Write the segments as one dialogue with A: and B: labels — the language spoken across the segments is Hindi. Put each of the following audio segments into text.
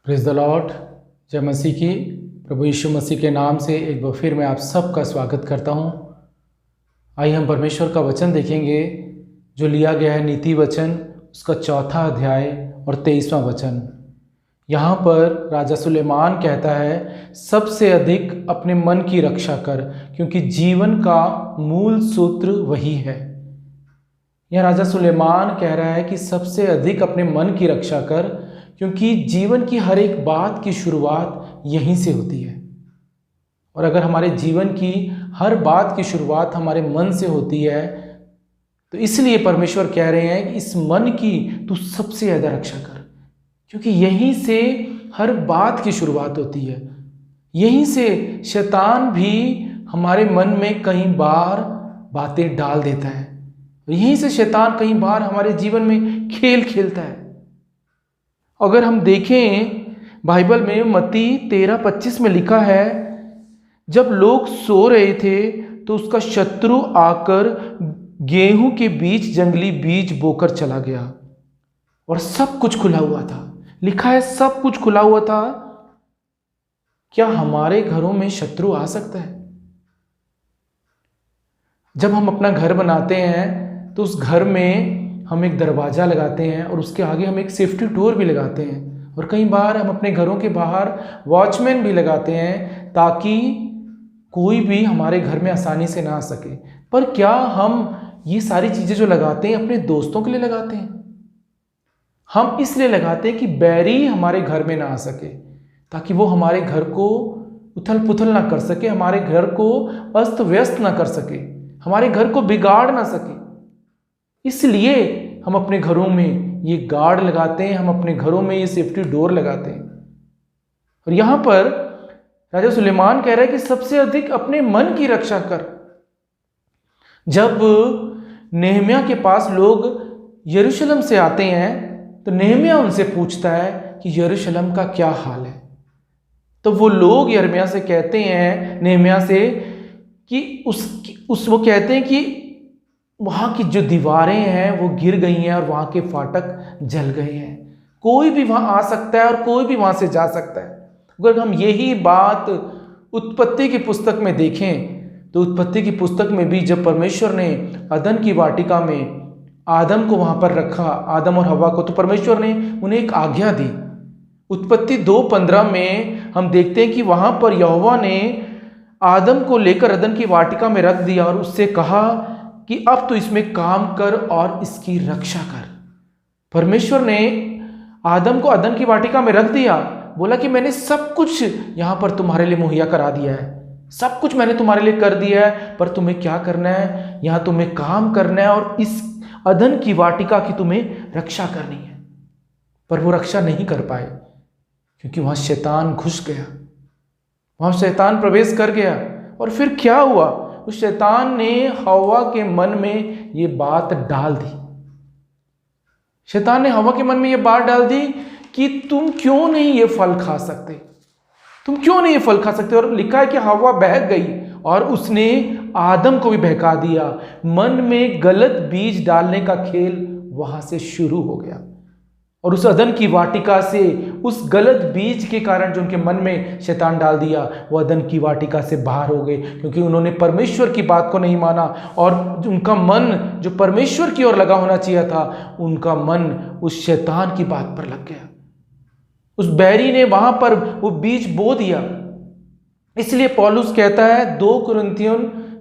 A: Praise the Lord. जय मसीह की। प्रभु यीशु मसीह के नाम से एक बार फिर मैं आप सबका स्वागत करता हूं। आइए हम परमेश्वर का वचन देखेंगे जो लिया गया है नीति वचन, उसका 4 अध्याय और 23वां वचन। यहाँ पर राजा सुलेमान कहता है, सबसे अधिक अपने मन की रक्षा कर, क्योंकि जीवन का मूल सूत्र वही है। यह राजा सुलेमान कह रहा है कि सबसे अधिक अपने मन की रक्षा कर, क्योंकि जीवन की हर एक बात की शुरुआत यहीं से होती है। और अगर हमारे जीवन की हर बात की शुरुआत हमारे मन से होती है, तो इसलिए परमेश्वर कह रहे हैं कि इस मन की तू सबसे ज़्यादा रक्षा कर, क्योंकि यहीं से हर बात की शुरुआत होती है। यहीं से शैतान भी हमारे मन में कई बार बातें डाल देता है, यहीं से शैतान कई बार हमारे जीवन में खेल खेलता है। अगर हम देखें बाइबल में मत्ती 13:25 में लिखा है, जब लोग सो रहे थे तो उसका शत्रु आकर गेहूं के बीच जंगली बीज बोकर चला गया और सब कुछ खुला हुआ था। लिखा है सब कुछ खुला हुआ था। क्या हमारे घरों में शत्रु आ सकता है? जब हम अपना घर बनाते हैं तो उस घर में हम एक दरवाज़ा लगाते हैं और उसके आगे हम एक सेफ्टी डोर भी लगाते हैं, और कई बार हम अपने घरों के बाहर वॉचमैन भी लगाते हैं ताकि कोई भी हमारे घर में आसानी से ना आ सके। पर क्या हम ये सारी चीज़ें जो लगाते हैं अपने दोस्तों के लिए लगाते हैं? हम इसलिए लगाते हैं कि बैरी हमारे घर में ना आ सके, ताकि वो हमारे घर को उथल पुथल ना कर सके, हमारे घर को अस्त व्यस्त ना कर सके, हमारे घर को बिगाड़ ना सके। इसलिए हम अपने घरों में ये गार्ड लगाते हैं, हम अपने घरों में ये सेफ्टी डोर लगाते हैं। और यहां पर राजा सुलेमान कह रहा है कि सबसे अधिक अपने मन की रक्षा कर। जब नेहमिया के पास लोग यरूशलेम से आते हैं तो नेहमिया उनसे पूछता है कि यरूशलेम का क्या हाल है। तो वो लोग यिर्मयाह से कहते हैं, नेहमिया से, कि वो कहते हैं कि वहाँ की जो दीवारें हैं वो गिर गई हैं और वहाँ के फाटक जल गए हैं। कोई भी वहाँ आ सकता है और कोई भी वहाँ से जा सकता है। अगर हम यही बात उत्पत्ति की पुस्तक में देखें तो उत्पत्ति की पुस्तक में भी जब परमेश्वर ने अदन की वाटिका में आदम को वहाँ पर रखा, आदम और हवा को, तो परमेश्वर ने उन्हें एक आज्ञा दी। उत्पत्ति 2:15 में हम देखते हैं कि वहाँ पर यहोवा ने आदम को लेकर अदन की वाटिका में रख दिया और उससे कहा कि अब तो इसमें काम कर और इसकी रक्षा कर। परमेश्वर ने आदम को अदन की वाटिका में रख दिया, बोला कि मैंने सब कुछ यहाँ पर तुम्हारे लिए मुहैया करा दिया है, सब कुछ मैंने तुम्हारे लिए कर दिया है, पर तुम्हें क्या करना है? यहाँ तुम्हें काम करना है और इस अदन की वाटिका की तुम्हें रक्षा करनी है। पर वो रक्षा नहीं कर पाए, क्योंकि वहाँ शैतान घुस गया, वहाँ शैतान प्रवेश कर गया। और फिर क्या हुआ? उस शैतान ने हवा के मन में ये बात डाल दी। शैतान ने हवा के मन में ये बात डाल दी कि तुम क्यों नहीं ये फल खा सकते, तुम क्यों नहीं ये फल खा सकते। और लिखा है कि हवा बहक गई और उसने आदम को भी बहका दिया। मन में गलत बीज डालने का खेल वहां से शुरू हो गया, और उस अदन की वाटिका से, उस गलत बीज के कारण जो उनके मन में शैतान डाल दिया, वो अदन की वाटिका से बाहर हो गए, क्योंकि उन्होंने परमेश्वर की बात को नहीं माना। और उनका मन जो परमेश्वर की ओर लगा होना चाहिए था, उनका मन उस शैतान की बात पर लग गया। उस बैरी ने वहां पर वो बीज बो दिया। इसलिए पौलुस कहता है 2 कुरिन्थियों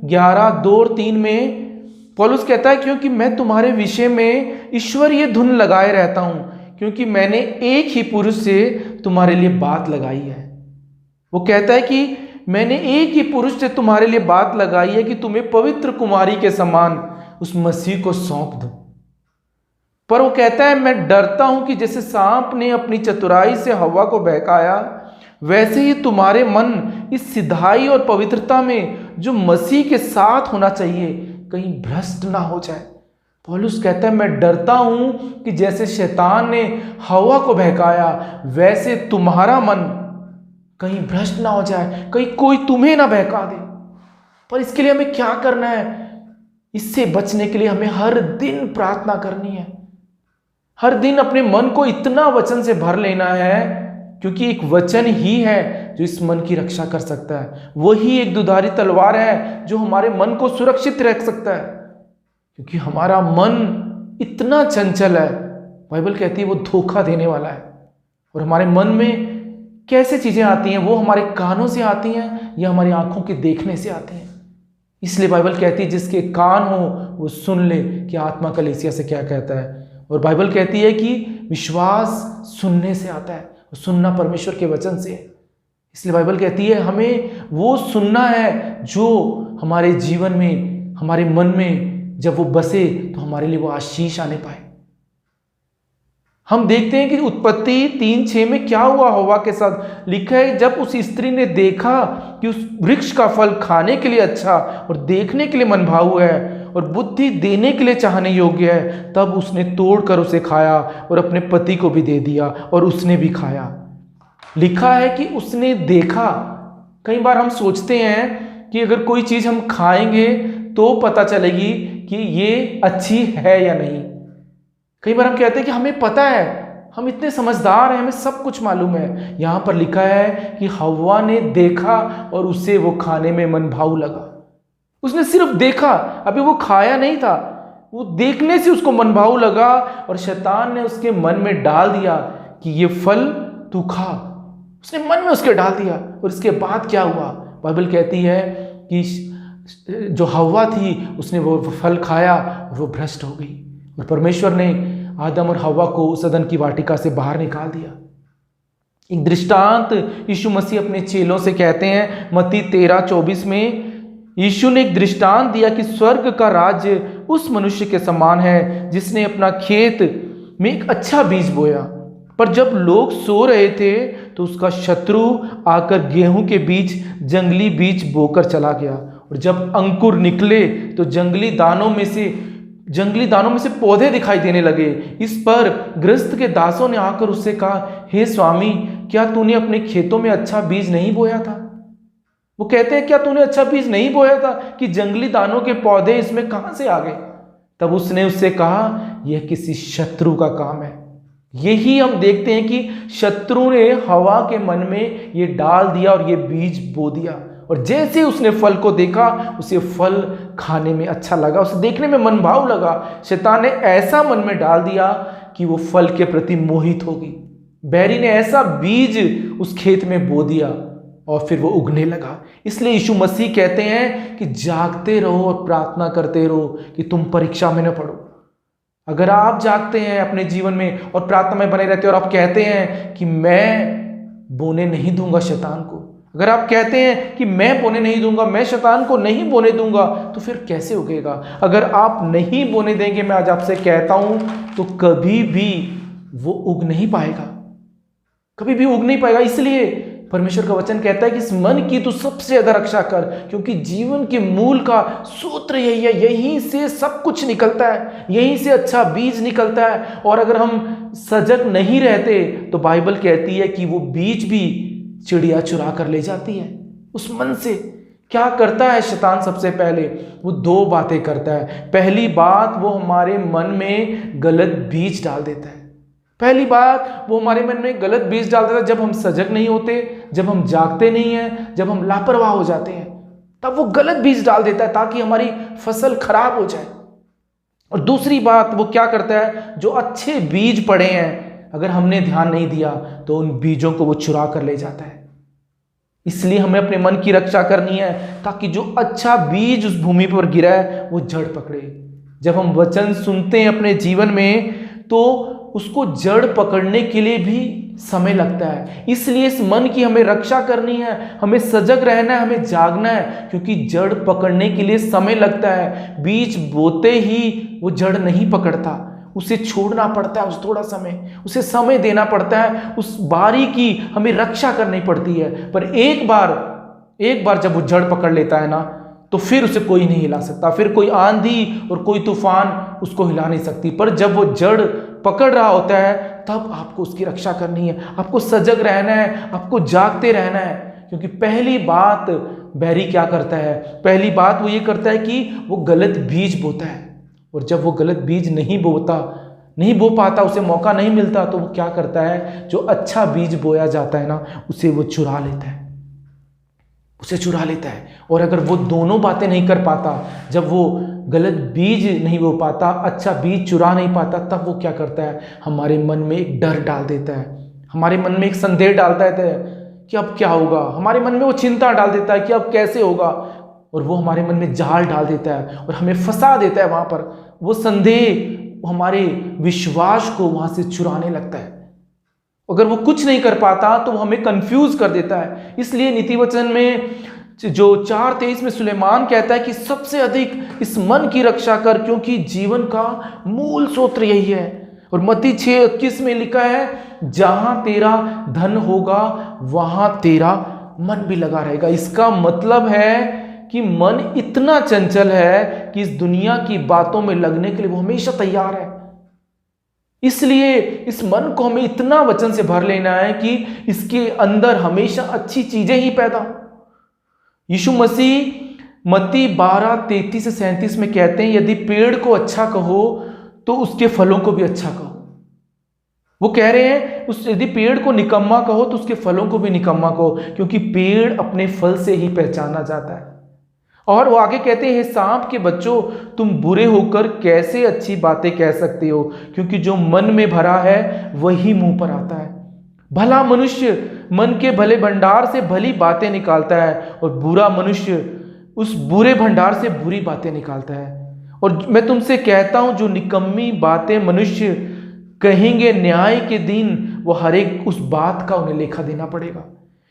A: 11:2-3 में पौलुस कहता है, क्योंकि मैं तुम्हारे विषय में ईश्वरीय धुन लगाए रहता हूं, क्योंकि मैंने एक ही पुरुष से तुम्हारे लिए बात लगाई है। वो कहता है कि मैंने एक ही पुरुष से तुम्हारे लिए बात लगाई है कि तुम्हें पवित्र कुमारी के समान उस मसीह को सौंप दो। पर वो कहता है, मैं डरता हूं कि जैसे सांप ने अपनी चतुराई से हवा को बहकाया, वैसे ही तुम्हारे मन इस सिधाई और पवित्रता में जो मसीह के साथ होना चाहिए कहीं भ्रष्ट ना हो जाए। पौलुस कहता है, मैं डरता हूं कि जैसे शैतान ने हवा को बहकाया, वैसे तुम्हारा मन कहीं भ्रष्ट ना हो जाए, कहीं कोई तुम्हें ना बहका दे। पर इसके लिए हमें क्या करना है? इससे बचने के लिए हमें हर दिन प्रार्थना करनी है। हर दिन अपने मन को इतना वचन से भर लेना है क्योंकि एक वचन ही है जो इस मन की रक्षा कर सकता है। वही एक दुधारी तलवार है जो हमारे मन को सुरक्षित रख सकता है, क्योंकि हमारा मन इतना चंचल है। बाइबल कहती है वो धोखा देने वाला है। और हमारे मन में कैसे चीजें आती हैं, वो हमारे कानों से आती हैं या हमारी आंखों के देखने से आती हैं। इसलिए बाइबल कहती है जिसके कान हो वो सुन ले कि आत्मा कलीसिया से क्या कहता है। और बाइबल कहती है कि विश्वास सुनने से आता है और सुनना परमेश्वर के वचन से है। इसलिए बाइबल कहती है हमें वो सुनना है जो हमारे जीवन में, हमारे मन में जब वो बसे तो हमारे लिए वो आशीष आने पाए। हम देखते हैं कि उत्पत्ति 3:6 में क्या हुआ हव्वा के साथ। लिखा है जब उस स्त्री ने देखा कि उस वृक्ष का फल खाने के लिए अच्छा और देखने के लिए मनभाऊ है और बुद्धि देने के लिए चाहने योग्य है, तब उसने तोड़कर उसे खाया और अपने पति को भी दे दिया और उसने भी खाया। लिखा है कि उसने देखा। कई बार हम सोचते हैं कि अगर कोई चीज हम खाएंगे तो पता चलेगी कि ये अच्छी है या नहीं। कई बार हम कहते हैं कि हमें पता है, हम इतने समझदार हैं, हमें सब कुछ मालूम है। यहां पर लिखा है कि हव्वा ने देखा और उसे वो खाने में मनभाऊ लगा। उसने सिर्फ देखा, अभी वो खाया नहीं था, वो देखने से उसको मनभाऊ लगा और शैतान ने उसके मन में डाल दिया कि ये फल तू खा। उसने मन में उसके डाल दिया। और इसके बाद क्या हुआ? बाइबल कहती है कि जो हव्वा थी उसने वो फल खाया और वो भ्रष्ट हो गई और परमेश्वर ने आदम और हव्वा को उस अदन की वाटिका से बाहर निकाल दिया। एक दृष्टांत यीशु मसीह अपने चेलों से कहते हैं मत्ती 13:24 में। यीशु ने एक दृष्टांत दिया कि स्वर्ग का राज्य उस मनुष्य के समान है जिसने अपना खेत में एक अच्छा बीज बोया, पर जब लोग सो रहे थे तो उसका शत्रु आकर गेहूं के बीच जंगली बीज बोकर चला गया। और जब अंकुर निकले तो जंगली दानों में से पौधे दिखाई देने लगे। इस पर गृहस्थ के दासों ने आकर उससे कहा, हे स्वामी, क्या तूने अपने खेतों में अच्छा बीज नहीं बोया था? वो कहते हैं क्या तूने अच्छा बीज नहीं बोया था कि जंगली दानों के पौधे इसमें कहां से आ गए? तब उसने उससे कहा, यह किसी शत्रु का काम है। यही हम देखते हैं कि शत्रु ने हव्वा के मन में ये डाल दिया और ये बीज बो दिया। और जैसे उसने फल को देखा उसे फल खाने में अच्छा लगा, उसे देखने में मनभाऊ लगा। शैतान ने ऐसा मन में डाल दिया कि वो फल के प्रति मोहित हो गई। बैरी ने ऐसा बीज उस खेत में बो दिया और फिर वो उगने लगा। इसलिए यीशु मसीह कहते हैं कि जागते रहो और प्रार्थना करते रहो कि तुम परीक्षा में न पड़ो। अगर आप जागते हैं अपने जीवन में और प्रार्थना में बने रहते हैं और आप कहते हैं कि मैं बोने नहीं दूंगा शैतान को, अगर आप कहते हैं कि मैं बोने नहीं दूंगा, मैं शैतान को नहीं बोने दूंगा, तो फिर कैसे उगेगा? अगर आप नहीं बोने देंगे, मैं आज आपसे कहता हूं, तो कभी भी वो उग नहीं पाएगा, कभी भी उग नहीं पाएगा। इसलिए परमेश्वर का वचन कहता है कि इस मन की तू सबसे ज्यादा रक्षा कर, क्योंकि जीवन के मूल का सूत्र यही है। यहीं से सब कुछ निकलता है, यहीं से अच्छा बीज निकलता है। और अगर हम सजग नहीं रहते तो बाइबल कहती है कि वो बीज भी चिड़िया चुरा कर ले जाती है। उस मन से क्या करता है शैतान? सबसे पहले वो 2 बातें करता है। पहली बात, वो हमारे मन में गलत बीज डाल देता है। पहली बात, वो हमारे मन में गलत बीज डाल देता है। जब हम सजग नहीं होते, जब हम जागते नहीं हैं, जब हम लापरवाह हो जाते हैं, तब वो गलत बीज डाल देता है ताकि हमारी फसल खराब हो जाए। और दूसरी बात, वो क्या करता है? जो अच्छे बीज पड़े हैं, अगर हमने ध्यान नहीं दिया तो उन बीजों को वो चुरा कर ले जाता है। इसलिए हमें अपने मन की रक्षा करनी है ताकि जो अच्छा बीज उस भूमि पर गिरा है वो जड़ पकड़े। जब हम वचन सुनते हैं अपने जीवन में तो उसको जड़ पकड़ने के लिए भी समय लगता है। इसलिए इस मन की हमें रक्षा करनी है, हमें सजग रहना है, हमें जागना है, क्योंकि जड़ पकड़ने के लिए समय लगता है। बीज बोते ही वो जड़ नहीं पकड़ता, उसे छोड़ना पड़ता है, उस थोड़ा समय, उसे समय देना पड़ता है, उस बारी की हमें रक्षा करनी पड़ती है। पर एक बार जब वो जड़ पकड़ लेता है ना, तो फिर उसे कोई नहीं हिला सकता, फिर कोई आंधी और कोई तूफान उसको हिला नहीं सकती। पर जब वो जड़ पकड़ रहा होता है तब आपको उसकी रक्षा करनी है, आपको सजग रहना है, आपको जागते रहना है। क्योंकि पहली बात बैरी क्या करता है? पहली बात वो ये करता है कि वो गलत बीज बोता है। और जब वो गलत बीज नहीं बोता नहीं बो पाता, उसे मौका नहीं मिलता, तो वो क्या करता है, जो अच्छा बीज बोया जाता है ना, उसे वो चुरा लेता है, उसे चुरा लेता है। और अगर वो दोनों बातें नहीं कर पाता, जब वो गलत बीज नहीं बो पाता, अच्छा बीज चुरा नहीं पाता, तब वो क्या करता है, हमारे मन में एक डर डाल देता है, हमारे मन में एक संदेह डालता है कि अब क्या होगा, हमारे मन में वो चिंता डाल देता है कि अब कैसे होगा, और वो हमारे मन में जाल डाल देता है और हमें फंसा देता है वहां पर। वो संदेह हमारे विश्वास को वहां से चुराने लगता है। अगर वो कुछ नहीं कर पाता तो वो हमें कंफ्यूज कर देता है। इसलिए नीति वचन में जो 4:23 में सुलेमान कहता है कि सबसे अधिक इस मन की रक्षा कर, क्योंकि जीवन का मूल सूत्र यही है। और मत्ती 6:21 में लिखा है, जहां तेरा धन होगा वहां तेरा मन भी लगा रहेगा। इसका मतलब है कि मन इतना चंचल है कि इस दुनिया की बातों में लगने के लिए वो हमेशा तैयार है। इसलिए इस मन को हमें इतना वचन से भर लेना है कि इसके अंदर हमेशा अच्छी चीजें ही पैदा हो। यीशु मसीह मत्ती 12:33 से 37 में कहते हैं, यदि पेड़ को अच्छा कहो तो उसके फलों को भी अच्छा कहो। वो कह रहे हैं, यदि पेड़ को निकम्मा कहो तो उसके फलों को भी निकम्मा कहो, क्योंकि पेड़ अपने फल से ही पहचाना जाता है। और वो आगे कहते हैं, सांप के बच्चों, तुम बुरे होकर कैसे अच्छी बातें कह सकते हो, क्योंकि जो मन में भरा है वही मुंह पर आता है। भला मनुष्य मन के भले भंडार से भली बातें निकालता है, और बुरा मनुष्य उस बुरे भंडार से बुरी बातें निकालता है। और मैं तुमसे कहता हूं, जो निकम्मी बातें मनुष्य कहेंगे न्याय के दिन, वो हर एक उस बात का उन्हें लेखा देना पड़ेगा,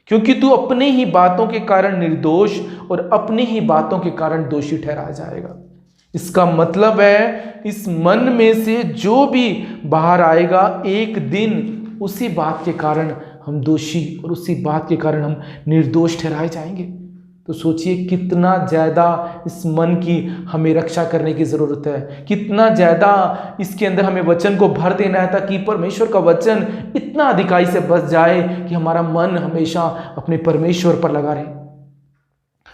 A: क्योंकि तू अपनी ही बातों के कारण निर्दोष और अपनी ही बातों के कारण दोषी ठहराया जाएगा। इसका मतलब है, इस मन में से जो भी बाहर आएगा, एक दिन उसी बात के कारण हम दोषी और उसी बात के कारण हम निर्दोष ठहराए जाएंगे। तो सोचिए कितना ज़्यादा इस मन की हमें रक्षा करने की ज़रूरत है, कितना ज़्यादा इसके अंदर हमें वचन को भर देना है, ताकि परमेश्वर का वचन इतना अधिकाई से बस जाए कि हमारा मन हमेशा अपने परमेश्वर पर लगा रहे।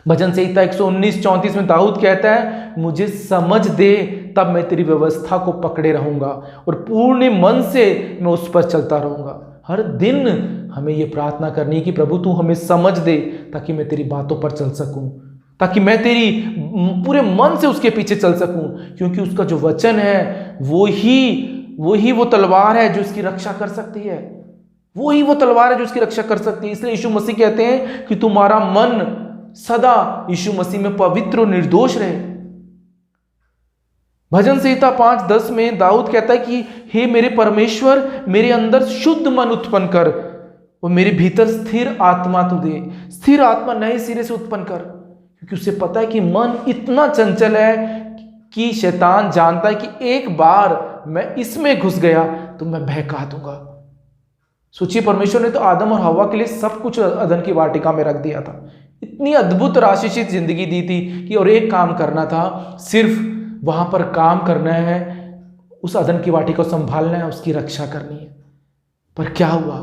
A: भजन संहिता 119:34 में दाऊद कहता है, मुझे समझ दे तब मैं तेरी व्यवस्था को पकड़े रहूंगा, और पूर्ण मन से मैं उस पर चलता रहूंगा। हर दिन हमें ये प्रार्थना करनी है कि प्रभु तू हमें समझ दे, ताकि मैं तेरी बातों पर चल सकूं, ताकि मैं तेरी पूरे मन से उसके पीछे चल सकूं, क्योंकि उसका जो वचन है वो ही वो तलवार है जो इसकी रक्षा कर सकती है, वो ही वो तलवार है जो इसकी रक्षा कर सकती है। इसलिए यीशु मसीह कहते हैं कि तुम्हारा मन सदा यीशु मसीह में पवित्र और निर्दोष रहे। भजन संहिता 5:10 में दाऊद कहता है कि हे मेरे परमेश्वर, मेरे अंदर शुद्ध मन उत्पन्न कर और मेरे भीतर स्थिर आत्मा तू दे। स्थिर आत्मा नए सिरे से उत्पन्न कर, क्योंकि उसे पता है कि मन इतना चंचल है कि शैतान जानता है कि एक बार मैं इसमें घुस गया तो मैं बहका दूंगा। सोचिए, परमेश्वर ने तो आदम और हवा के लिए सब कुछ अदन की वाटिका में रख दिया था, इतनी अद्भुत आशीषित जिंदगी दी थी कि और एक काम करना था, सिर्फ वहां पर काम करना है, उस अदन की वाटिका को संभालना है, उसकी रक्षा करनी है। पर क्या हुआ,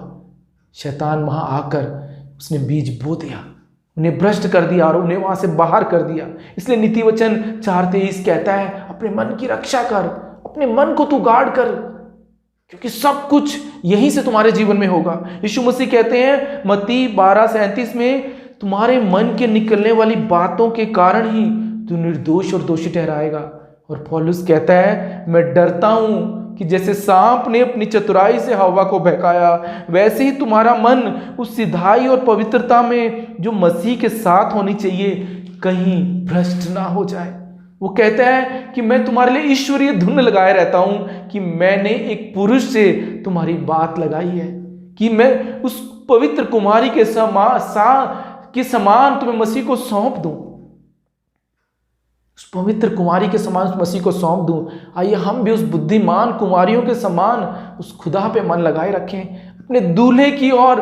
A: शैतान वहां आकर उसने बीज बो दिया, उन्हें भ्रष्ट कर दिया और उन्हें वहां से बाहर कर दिया। इसलिए नीति वचन 4:23 कहता है, अपने मन की रक्षा कर, अपने मन को तू गार्ड कर, क्योंकि सब कुछ यहीं से तुम्हारे जीवन में होगा। यीशु मसीह कहते हैं मत्ती 12:37 में, तुम्हारे मन के निकलने वाली बातों के कारण ही तू निर्दोष और दोषी ठहराएगा। और पौलुस कहता है, मैं डरता हूं कि जैसे सांप ने अपनी चतुराई से हवा को बहकाया, वैसे ही तुम्हारा मन उस सिधाई और पवित्रता में जो मसीह के साथ होनी चाहिए कहीं भ्रष्ट ना हो जाए। वो कहता है कि मैं तुम्हारे लिए ईश्वरीय धुन लगाए रहता हूं कि मैंने एक पुरुष से तुम्हारी बात लगाई है, कि मैं उस पवित्र कुमारी के समान तुम्हें मसीह को सौंप दूं, उस पवित्र कुमारी के समान उस मसीह को सौंप दूं। आइए हम भी उस बुद्धिमान कुमारियों के समान उस खुदा पे मन लगाए रखें, अपने दूल्हे की और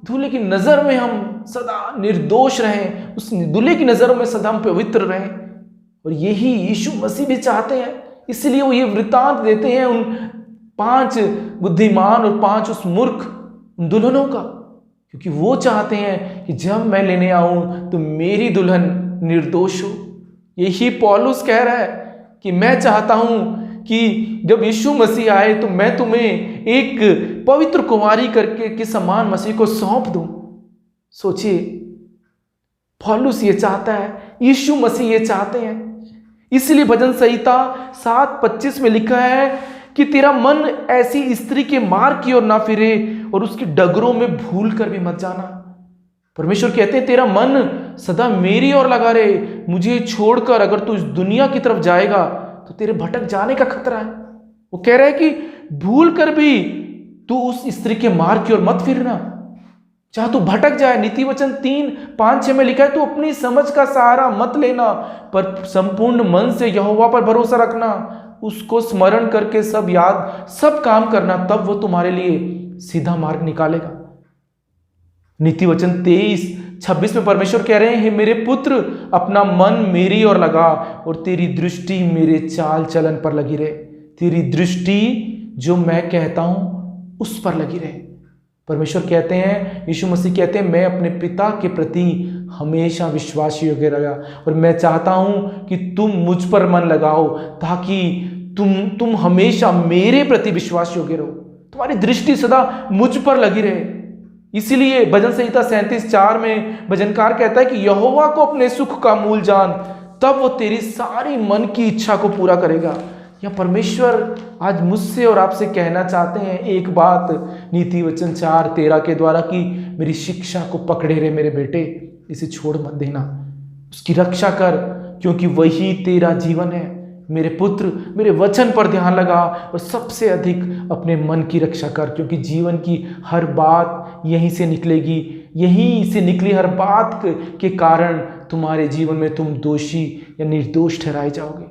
A: दूल्हे की नजर में हम सदा निर्दोष रहें, उस दूल्हे की नजरों में सदा हम पवित्र रहें। और यही यीशु मसीह भी चाहते हैं। इसलिए वो ये वृतांत देते हैं उन 5 बुद्धिमान और 5 उस मूर्ख दुल्हनों का, क्योंकि वो चाहते हैं कि जब मैं लेने आऊं तो मेरी दुल्हन निर्दोष हो। यही पौलुस कह रहा है कि मैं चाहता हूं कि जब यीशु मसीह आए तो मैं तुम्हें एक पवित्र कुमारी करके के समान मसीह को सौंप दूं। सोचिए, पौलुस ये चाहता है, यीशु मसीह ये चाहते हैं। इसलिए भजन संहिता 7:25 में लिखा है कि तेरा मन ऐसी स्त्री के मार्ग की ओर ना फिरे और उसकी डगरों में भूल कर भी मत जाना। परमेश्वर कहते हैं तेरा मन सदा मेरी ओर लगा रहे, मुझे छोड़कर अगर तू इस दुनिया की तरफ जाएगा तो तेरे भटक जाने का खतरा है। वो कह रहा है कि भूल कर भी तू उस स्त्री के मार्ग की ओर मत फिरना, चाहे तू भटक जाए। नीति वचन 3:5-6 में लिखा है तू अपनी समझ का सहारा मत लेना, पर संपूर्ण मन से यहोवा पर भरोसा रखना, उसको स्मरण करके सब काम करना, तब वो तुम्हारे लिए सीधा मार्ग निकालेगा। नीति वचन 23:26 में परमेश्वर कह रहे हैं, मेरे पुत्र अपना मन मेरी ओर लगा और तेरी दृष्टि मेरे चाल चलन पर लगी रहे। तेरी दृष्टि जो मैं कहता हूं उस पर लगी रहे। परमेश्वर कहते हैं, यीशु मसीह कहते हैं, मैं अपने पिता के प्रति हमेशा विश्वास योग्य रहा और मैं चाहता हूं कि तुम मुझ पर मन लगाओ ताकि तुम हमेशा मेरे प्रति विश्वास योग्य रहो, तुम्हारी दृष्टि सदा मुझ पर लगी रहे। इसीलिए भजन संहिता 37:4 में भजनकार कहता है कि यहोवा को अपने सुख का मूल जान, तब वो तेरी सारी मन की इच्छा को पूरा करेगा। या परमेश्वर आज मुझसे और आपसे कहना चाहते हैं एक बात नीति वचन 4:13 के द्वारा कि मेरी शिक्षा को पकड़े रहे मेरे बेटे, इसे छोड़ मत देना, उसकी रक्षा कर, क्योंकि वही तेरा जीवन है। मेरे पुत्र, मेरे वचन पर ध्यान लगा और सबसे अधिक अपने मन की रक्षा कर, क्योंकि जीवन की हर बात यहीं से निकलेगी। यहीं से निकली हर बात के कारण तुम्हारे जीवन में तुम दोषी या निर्दोष ठहराए जाओगे।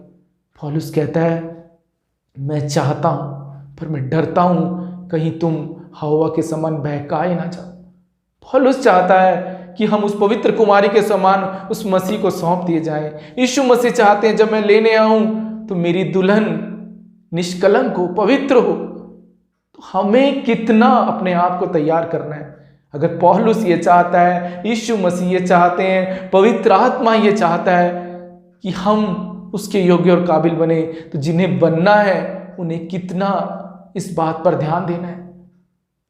A: पौलुस कहता है, मैं चाहता हूं पर मैं डरता हूं कहीं तुम हवा के समान बहकाए ना जाओ। पौलुस चाहता है कि हम उस पवित्र कुमारी के समान उस मसीह को सौंप दिए जाएं। यीशु मसीह चाहते हैं जब मैं लेने आऊं तो मेरी दुल्हन निष्कलंक हो, पवित्र हो। तो हमें कितना अपने आप को तैयार करना है। अगर पौलुस ये चाहता है, यीशु मसीह ये चाहते हैं, पवित्र आत्मा ये चाहता है कि हम उसके योग्य और काबिल बने, तो जिन्हें बनना है उन्हें कितना इस बात पर ध्यान देना है।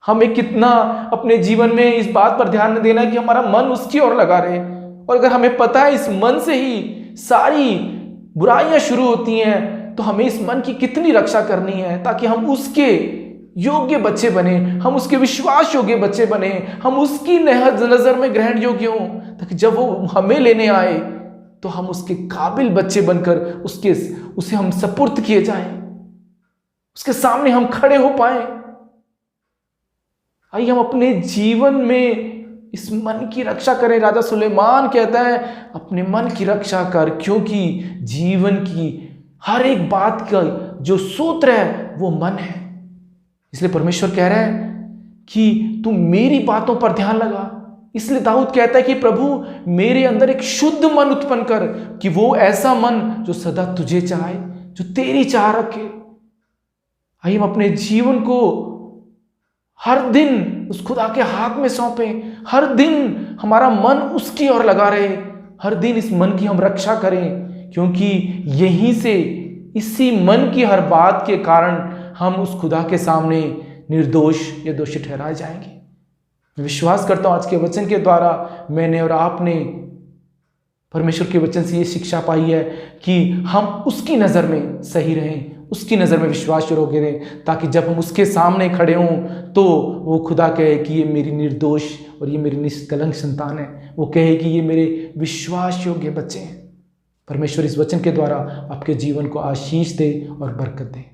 A: हमें कितना अपने जीवन में इस बात पर ध्यान देना है कि हमारा मन उसकी ओर लगा रहे। और अगर हमें पता है इस मन से ही सारी बुराइयां शुरू होती हैं, तो हमें इस मन की कितनी रक्षा करनी है ताकि हम उसके योग्य बच्चे बने, हम उसके विश्वास योग्य बच्चे बने, हम उसकी नजर में ग्रहण योग्य हों, ताकि जब वो हमें लेने आए तो हम उसके काबिल बच्चे बनकर उसे हम सपुर्द किए जाएं, उसके सामने हम खड़े हो पाए। आइए हम अपने जीवन में इस मन की रक्षा करें। राजा सुलेमान कहता है, अपने मन की रक्षा कर, क्योंकि जीवन की हर एक बात का जो सूत्र है वो मन है। इसलिए परमेश्वर कह रहा है कि तू मेरी बातों पर ध्यान लगा। इसलिए दाऊद कहता है कि प्रभु मेरे अंदर एक शुद्ध मन उत्पन्न कर, कि वो ऐसा मन जो सदा तुझे चाहे, जो तेरी चाह रखे। आइए हम अपने जीवन को हर दिन उस खुदा के हाथ में सौंपें, हर दिन हमारा मन उसकी ओर लगा रहे, हर दिन इस मन की हम रक्षा करें, क्योंकि यहीं से, इसी मन की हर बात के कारण हम उस खुदा के सामने निर्दोष या दोषी ठहराए जाएंगे। मैं विश्वास करता हूं आज के वचन के द्वारा मैंने और आपने परमेश्वर के वचन से ये शिक्षा पाई है कि हम उसकी नज़र में सही रहें, उसकी नज़र में विश्वास योग्य रहें, ताकि जब हम उसके सामने खड़े हों तो वो खुदा कहे कि ये मेरी निर्दोष और ये मेरी निष्कलंक संतान है। वो कहे कि ये मेरे विश्वास योग्य बच्चे हैं। परमेश्वर इस वचन के द्वारा आपके जीवन को आशीष दे और बरकत दे।